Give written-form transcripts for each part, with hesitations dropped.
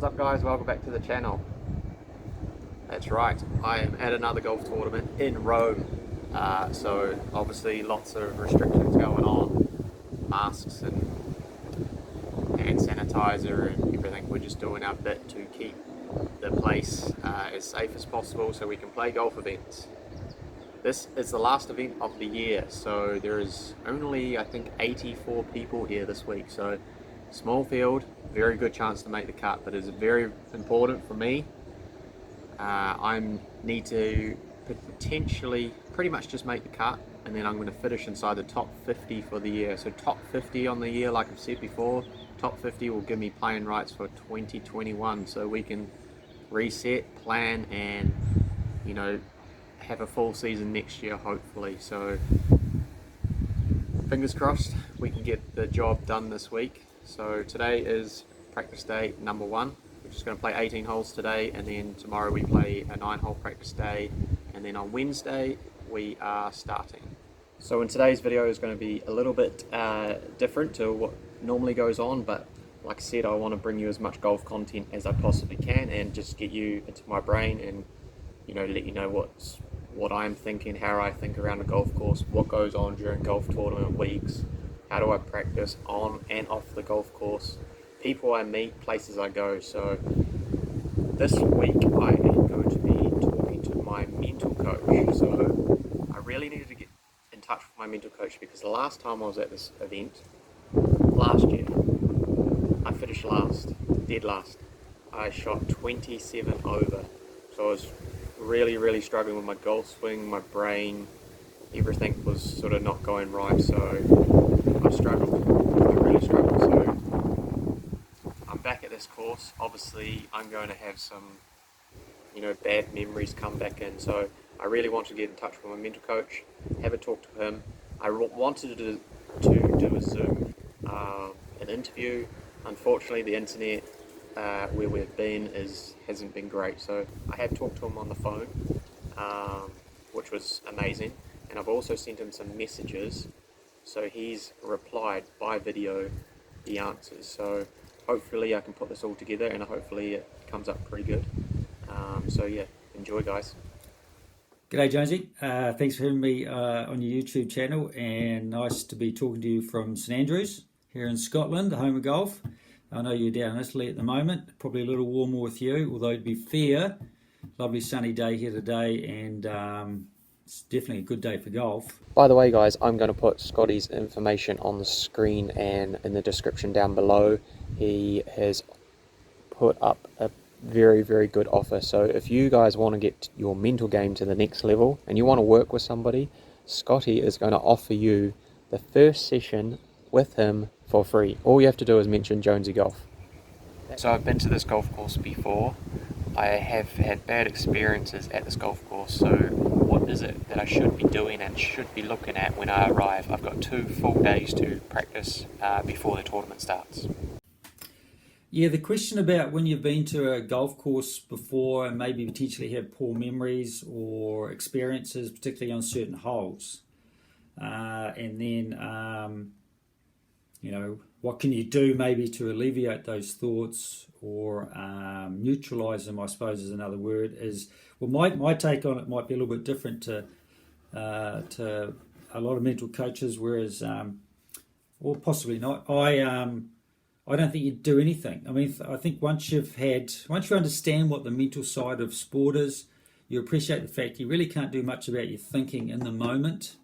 What's up guys, welcome back to the channel. That's right, I am at another golf tournament in Rome. So obviously lots of restrictions going on, masks and hand sanitizer and everything. We're just doing our bit to keep the place as safe as possible so we can play golf events. This is the last event of the year, so there is only I think 84 people here this week, so small field, very good chance to make the cut, but it's very important for me. I need to potentially pretty much just make the cut, and then I'm going to finish inside the top 50 for the year. So top 50 on the year, like I've said before, top 50 will give me playing rights for 2021, so we can reset, plan, and have a full season next year hopefully. So fingers crossed we can get the job done this week. So today is practice day number 1. We're just going to play 18 holes today, and then tomorrow we play a 9-hole practice day, and then on Wednesday we are starting. So in today's video is going to be a little bit different to what normally goes on, but like I said, I want to bring you as much golf content as I possibly can and just get you into my brain and let you know what I'm thinking, how I think around a golf course, what goes on during golf tournament weeks, how do I practice on and off the golf course, people I meet, places I go. So this week I am going to be talking to my mental coach. So I really needed to get in touch with my mental coach because the last time I was at this event, last year, I finished last, dead last. I shot 27 over, so I was really struggling with my golf swing, my brain, everything was sort of not going right, so I really struggled. So I'm back at this course. Obviously I'm going to have some bad memories come back in, so I really want to get in touch with my mental coach, have a talk to him. I wanted to do a Zoom, an interview. Unfortunately the internet where we've been hasn't been great, so I have talked to him on the phone, which was amazing, and I've also sent him some messages, so he's replied by video the answers. So hopefully I can put this all together and hopefully it comes up pretty good. So yeah, enjoy guys. G'day Jonesy, thanks for having me on your YouTube channel, and nice to be talking to you from St Andrews here in Scotland, the home of golf. I know you're down in Italy at the moment, probably a little warmer with you, although to be fair, lovely sunny day here today, and it's definitely a good day for golf. By the way guys, I'm going to put Scotty's information on the screen and in the description down below. He has put up a very good offer, so if you guys want to get your mental game to the next level and you want to work with somebody, Scotty is going to offer you the first session with him for free. All you have to do is mention Jonesy Golf. So I've been to this golf course before. I have had bad experiences at this golf course, so what is it that I should be doing and should be looking at when I arrive? I've got 2 full days to practice before the tournament starts. Yeah, the question about when you've been to a golf course before and maybe potentially have poor memories or experiences, particularly on certain holes, and then what can you do maybe to alleviate those thoughts or neutralize them, I suppose is another word. My take on it might be a little bit different to a lot of mental coaches, whereas or possibly not. I don't think you'd do anything. I mean, I think once you understand what the mental side of sport is, you appreciate the fact you really can't do much about your thinking in the moment.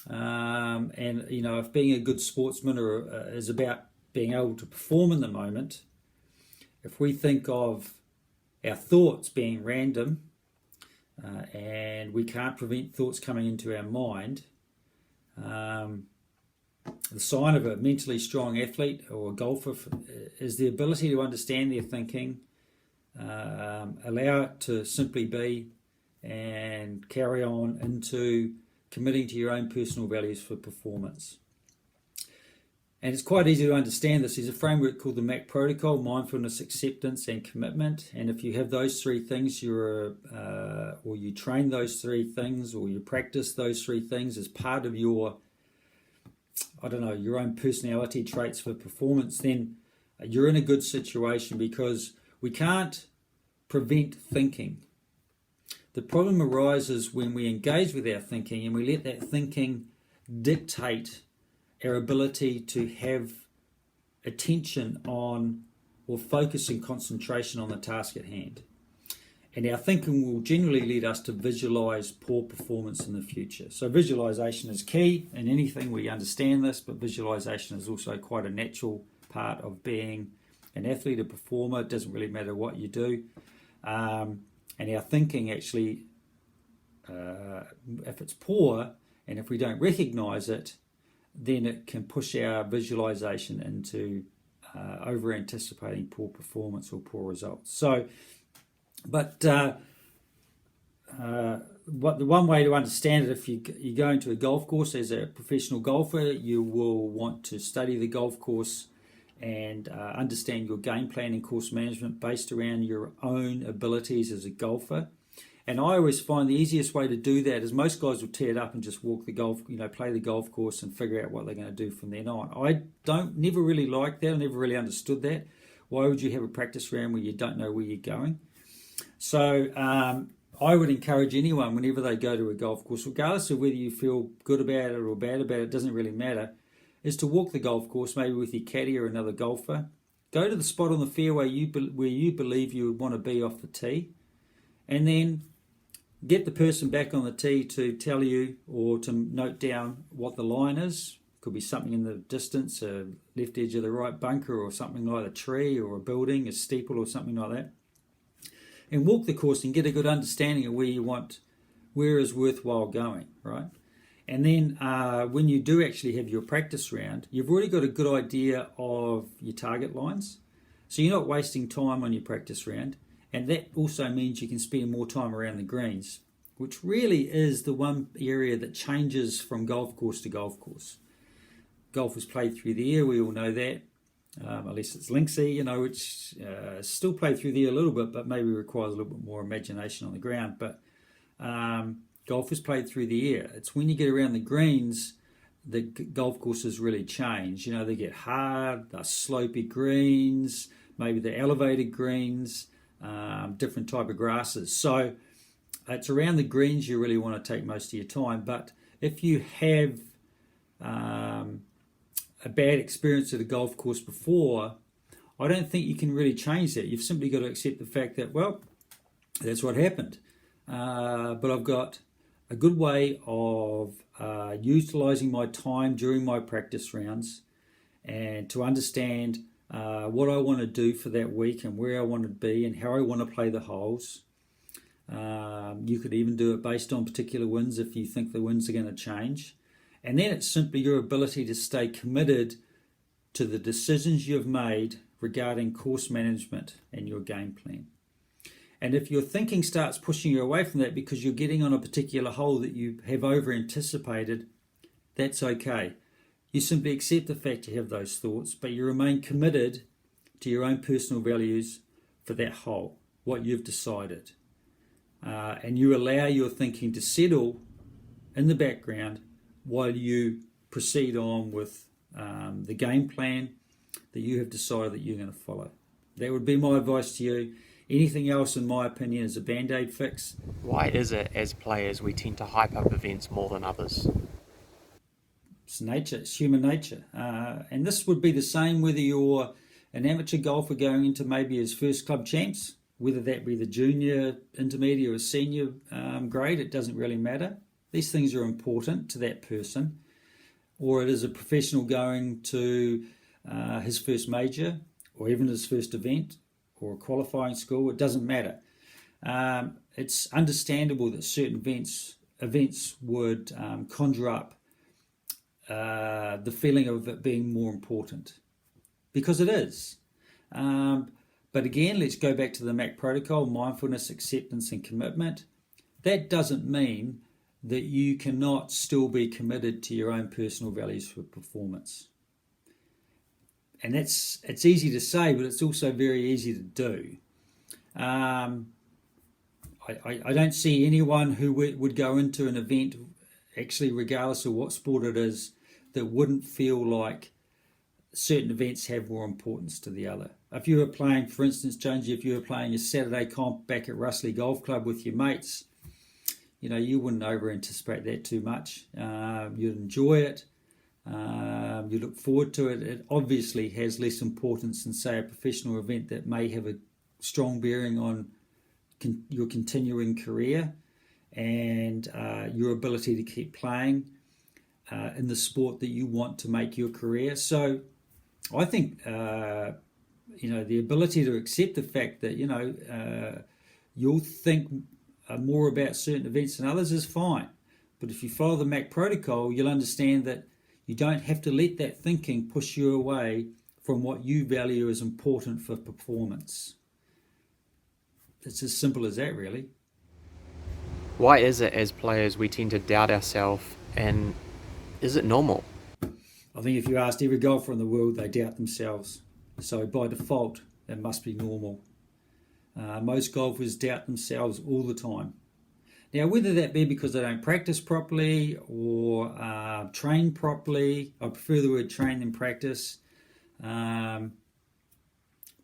And if being a good sportsman is about being able to perform in the moment, if we think of our thoughts being random and we can't prevent thoughts coming into our mind, the sign of a mentally strong athlete or a golfer is the ability to understand their thinking, allow it to simply be, and carry on into committing to your own personal values for performance. And it's quite easy to understand this. There's a framework called the MAC protocol: mindfulness, acceptance, and commitment. And if you have those 3 things, or you train those 3 things, or you practice those 3 things as part of your, your own personality traits for performance, then you're in a good situation, because we can't prevent thinking. The problem arises when we engage with our thinking and we let that thinking dictate our ability to have attention on, or focus and concentration on, the task at hand. And our thinking will generally lead us to visualize poor performance in the future. So visualization is key in anything. We understand this, but visualization is also quite a natural part of being an athlete, a performer. It doesn't really matter what you do. And our thinking actually, if it's poor and if we don't recognize it, then it can push our visualization into over anticipating poor performance or poor results. So, but the one way to understand it, if you go into a golf course as a professional golfer, you will want to study the golf course and understand your game plan and course management based around your own abilities as a golfer. And I always find the easiest way to do that is most guys will tear it up and just walk the golf, play the golf course and figure out what they're going to do from then on. I never really liked that. I never really understood that. Why would you have a practice round where you don't know where you're going? So I would encourage anyone, whenever they go to a golf course, regardless of whether you feel good about it or bad about it, doesn't really matter, is to walk the golf course, maybe with your caddy or another golfer. Go to the spot on the fairway where you believe you would want to be off the tee, and then get the person back on the tee to tell you or to note down what the line is. Could be something in the distance, a left edge of the right bunker, or something like a tree or a building, a steeple or something like that. And walk the course and get a good understanding of where is worthwhile going, right? And then when you do actually have your practice round, you've already got a good idea of your target lines. So you're not wasting time on your practice round. And that also means you can spend more time around the greens, which really is the one area that changes from golf course to golf course. Golf is played through the air, we all know that, unless it's linksy, which still played through the air a little bit, but maybe requires a little bit more imagination on the ground. But golf is played through the air. It's when you get around the greens that golf courses really change. They get hard, they're slopey greens, maybe they're elevated greens, different type of grasses. So it's around the greens you really want to take most of your time. But if you have a bad experience at a golf course before, I don't think you can really change that. You've simply got to accept the fact that, well, that's what happened. But I've got a good way of utilising my time during my practice rounds and to understand what I want to do for that week and where I want to be and how I want to play the holes. You could even do it based on particular winds if you think the winds are going to change. And then it's simply your ability to stay committed to the decisions you've made regarding course management and your game plan. And if your thinking starts pushing you away from that because you're getting on a particular hole that you have over anticipated, that's okay. You simply accept the fact you have those thoughts, but you remain committed to your own personal values for that hole, what you've decided. And you allow your thinking to settle in the background while you proceed on with the game plan that you have decided that you're going to follow. That would be my advice to you. Anything else, in my opinion, is a band-aid fix. Why is it, as players, we tend to hype up events more than others? It's nature, it's human nature. And this would be the same whether you're an amateur golfer going into maybe his first club champs, whether that be the junior, intermediate or senior grade, it doesn't really matter. These things are important to that person. Or it is a professional going to his first major or even his first event or a qualifying school, it doesn't matter. It's understandable that certain events would conjure up the feeling of it being more important, because it is. But again, let's go back to the MAC protocol: mindfulness, acceptance, and commitment. That doesn't mean that you cannot still be committed to your own personal values for performance. And it's easy to say, but it's also very easy to do. I don't see anyone who would go into an event, actually regardless of what sport it is, that wouldn't feel like certain events have more importance to the other. If you were playing, for instance, Jonesy, if you were playing your Saturday comp back at Russley Golf Club with your mates, you wouldn't over anticipate that too much. You'd enjoy it. You look forward to it. It obviously has less importance than, say, a professional event that may have a strong bearing on your continuing career and your ability to keep playing in the sport that you want to make your career. So I think, the ability to accept the fact that, you'll think more about certain events than others is fine. But if you follow the MAC protocol, you'll understand that you don't have to let that thinking push you away from what you value as important for performance. It's as simple as that, really. Why is it as players we tend to doubt ourselves, and is it normal? I think if you asked every golfer in the world, they doubt themselves. So by default, that must be normal. Most golfers doubt themselves all the time. Now, whether that be because they don't practice properly or train properly, I prefer the word train than practice, or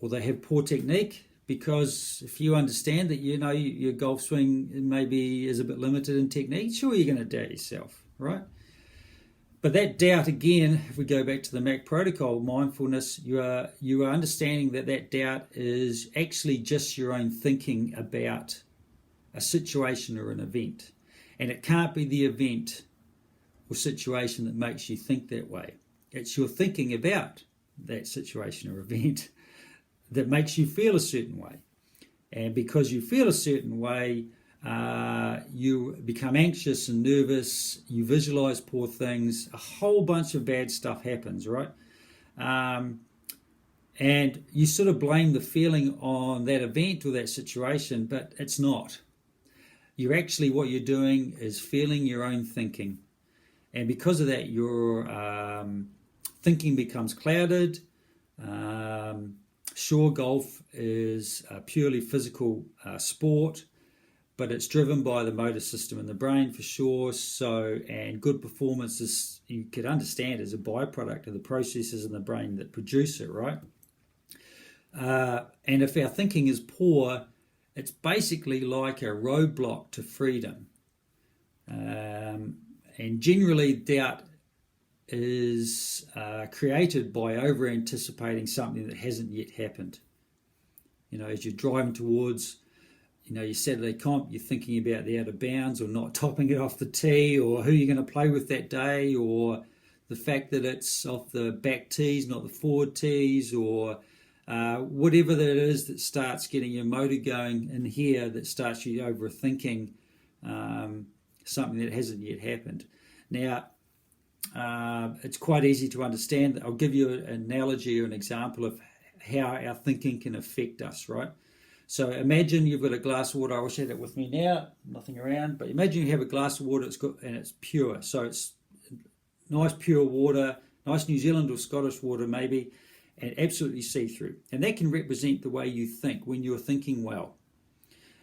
they have poor technique, because if you understand that, your golf swing maybe is a bit limited in technique, sure, you're going to doubt yourself, right? But that doubt, again, if we go back to the MAC protocol, mindfulness, you are understanding that doubt is actually just your own thinking about a situation or an event. And it can't be the event or situation that makes you think that way. It's your thinking about that situation or event that makes you feel a certain way. And because you feel a certain way, you become anxious and nervous, you visualize poor things, a whole bunch of bad stuff happens, right? And you sort of blame the feeling on that event or that situation, but it's not. What you're doing is feeling your own thinking. And because of that, your thinking becomes clouded. Sure, golf is a purely physical sport, but it's driven by the motor system in the brain for sure. And good performance is, you could understand, is a byproduct of the processes in the brain that produce it, right? And if our thinking is poor, it's basically like a roadblock to freedom. And generally, doubt is created by over-anticipating something that hasn't yet happened. As you're driving towards your Saturday comp, you're thinking about the out of bounds or not topping it off the tee, or who you're going to play with that day, or the fact that it's off the back tees, not the forward tees, or whatever that is that starts getting your motor going in here, that starts you overthinking something that hasn't yet happened. Now, it's quite easy to understand. I'll give you an analogy or an example of how our thinking can affect us, right? So imagine you've got a glass of water. I wish I had it with me now, nothing around, but imagine you have a glass of water and it's pure. So it's nice pure water, nice New Zealand or Scottish water maybe, and absolutely see-through. And that can represent the way you think when you're thinking well.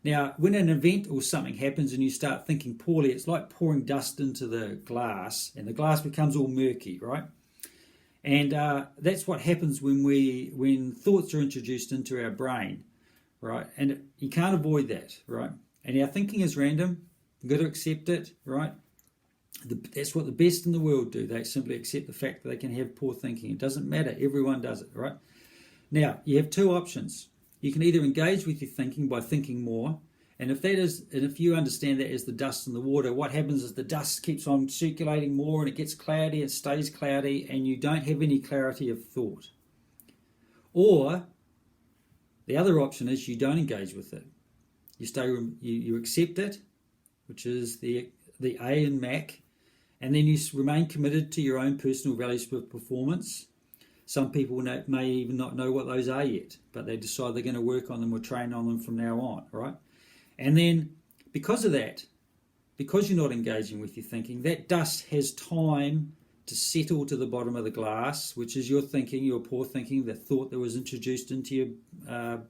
Now, when an event or something happens and you start thinking poorly, it's like pouring dust into the glass, and the glass becomes all murky, right? And that's what happens when thoughts are introduced into our brain, right? And you can't avoid that, right? And our thinking is random. You've got to accept it, right? That's what the best in the world do. They simply accept the fact that they can have poor thinking. It doesn't matter. Everyone does it, right? Now, you have two options. You can either engage with your thinking by thinking more, and if you understand that as the dust in the water, what happens is the dust keeps on circulating more and it gets cloudy, it stays cloudy, and you don't have any clarity of thought. Or the other option is you don't engage with it. You accept it, which is the A in MAC, and then you remain committed to your own personal values for performance. Some people may even not know what those are yet, but they decide they're going to work on them or train on them from now on, right? And then because of that, because you're not engaging with your thinking, that dust has time to settle to the bottom of the glass, which is your thinking, your poor thinking, the thought that was introduced into your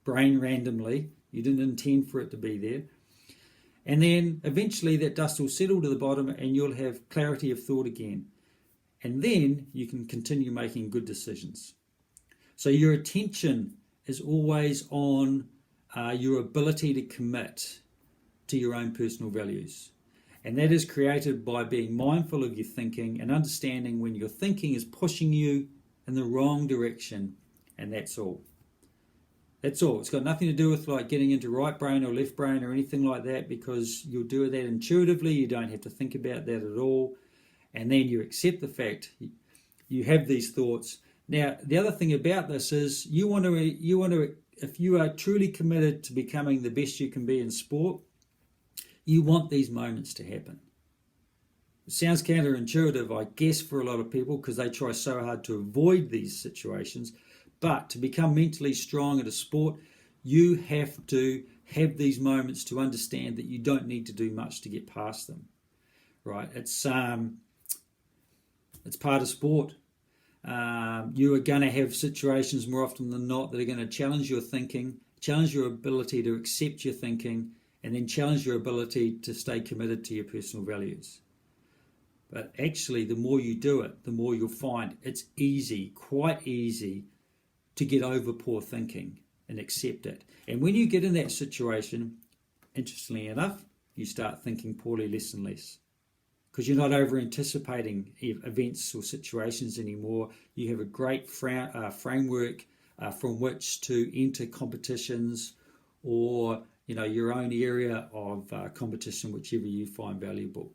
brain randomly. You didn't intend for it to be there. And then eventually that dust will settle to the bottom and you'll have clarity of thought again. and then you can continue making good decisions. So your attention is always on your ability to commit to your own personal values. And that is created by being mindful of your thinking and understanding when your thinking is pushing you in the wrong direction, and that's all. That's all. It's got nothing to do with like getting into right brain or left brain or anything like that, because you'll do that intuitively. You don't have to think about that at all. And then you accept the fact you have these thoughts. Now, the other thing about this is you want to, if you are truly committed to becoming the best you can be in sport, you want these moments to happen. It sounds counterintuitive, I guess, for a lot of people because they try so hard to avoid these situations. But to become mentally strong at a sport, you have to have these moments to understand that you don't need to do much to get past them. Right? It's part of sport. You are going to have situations more often than not that are going to challenge your thinking, challenge your ability to accept your thinking, and then challenge your ability to stay committed to your personal values. But actually, the more you do it, the more you'll find it's easy, quite easy, to get over poor thinking and accept it. And when you get in that situation, interestingly enough, you start thinking poorly less and less, because you're not over anticipating events or situations anymore. You have a great framework from which to enter competitions or your own area of competition, whichever you find valuable.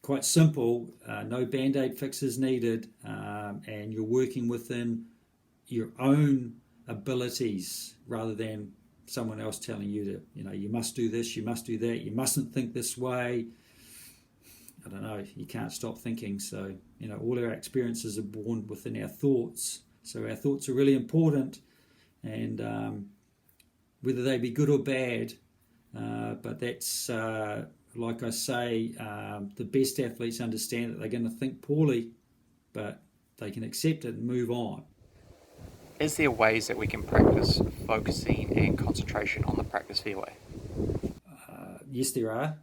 Quite simple, no band-aid fixes needed, and you're working within your own abilities rather than someone else telling you to, you must do this, you must do that, you mustn't think this way. I don't know, you can't stop thinking. So, all our experiences are born within our thoughts. So our thoughts are really important, and whether they be good or bad, but that's, like I say, the best athletes understand that they're going to think poorly, but they can accept it and move on. Is there ways that we can practice focusing and concentration on the practice fairway? Yes, there are.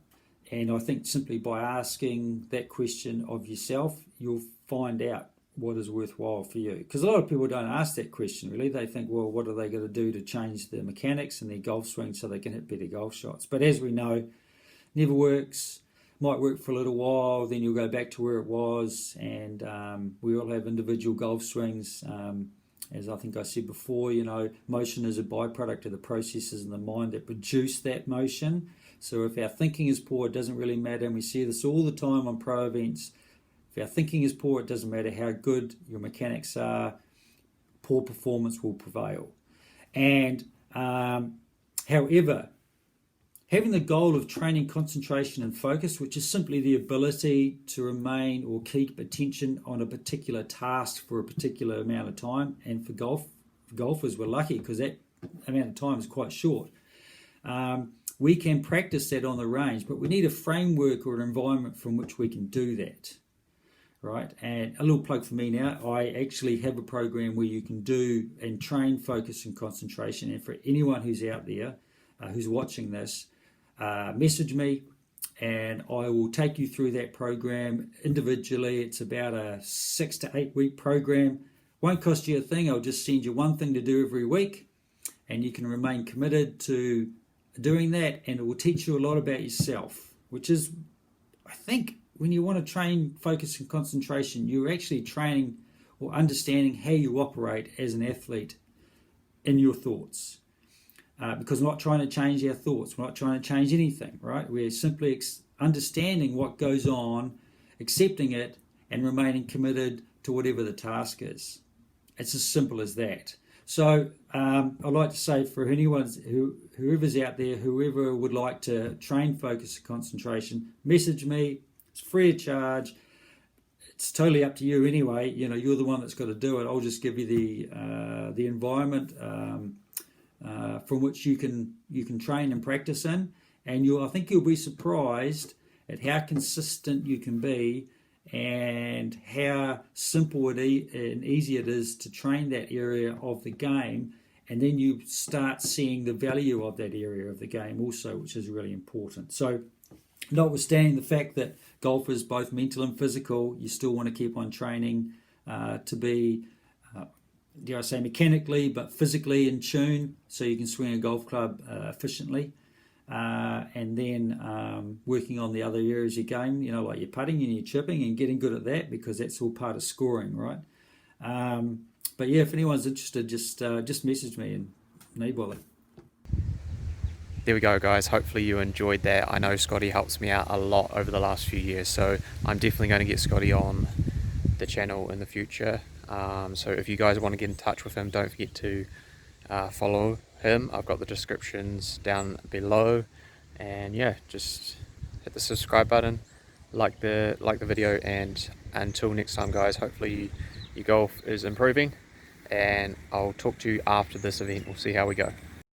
And I think simply by asking that question of yourself, you'll find out what is worthwhile for you. Because a lot of people don't ask that question, really. They think, well, what are they going to do to change their mechanics and their golf swing so they can hit better golf shots? But as we know, never works. Might work for a little while, then you'll go back to where it was. And we all have individual golf swings. As I think I said before, motion is a byproduct of the processes in the mind that produce that motion. So if our thinking is poor, it doesn't really matter. And we see this all the time on pro events. If our thinking is poor, it doesn't matter how good your mechanics are, poor performance will prevail. And however, having the goal of training concentration and focus, which is simply the ability to remain or keep attention on a particular task for a particular amount of time, and for golfers, we're lucky because that amount of time is quite short. We can practice that on the range, but we need a framework or an environment from which we can do that. Right, and a little plug for me now. I actually have a program where you can do and train focus and concentration. And for anyone who's out there who's watching this, message me and I will take you through that program individually. It's about a 6 to 8 week program. Won't cost you a thing. I'll just send you one thing to do every week, and you can remain committed to doing that, and it will teach you a lot about yourself, which is, I think, when you want to train focus and concentration, you're actually training or understanding how you operate as an athlete in your thoughts. Because we're not trying to change our thoughts. We're not trying to change anything, right? We're simply understanding what goes on, accepting it, and remaining committed to whatever the task is. It's as simple as that. So I'd like to say for anyone, whoever's out there, whoever would like to train focus and concentration, message me. It's free of charge. It's totally up to you anyway. You're the one that's got to do it. I'll just give you the environment from which you can train and practice in, and I think you'll be surprised at how consistent you can be and how simple and easy it is to train that area of the game, and then you start seeing the value of that area of the game also, which is really important. So notwithstanding the fact that golf is both mental and physical. You still want to keep on training to be, dare I say, mechanically but physically in tune, so you can swing a golf club efficiently. And then working on the other areas of your game, like your putting and your chipping, and getting good at that, because that's all part of scoring, right? But yeah, if anyone's interested, just message me and no bother. There we go, guys. Hopefully you enjoyed that. I know Scotty helps me out a lot over the last few years, so I'm definitely going to get Scotty on the channel in the future. So if you guys want to get in touch with him, don't forget to follow him. I've got the descriptions down below, and yeah, just hit the subscribe button, like the video, and until next time, guys, hopefully your golf is improving, and I'll talk to you after this event. We'll see how we go.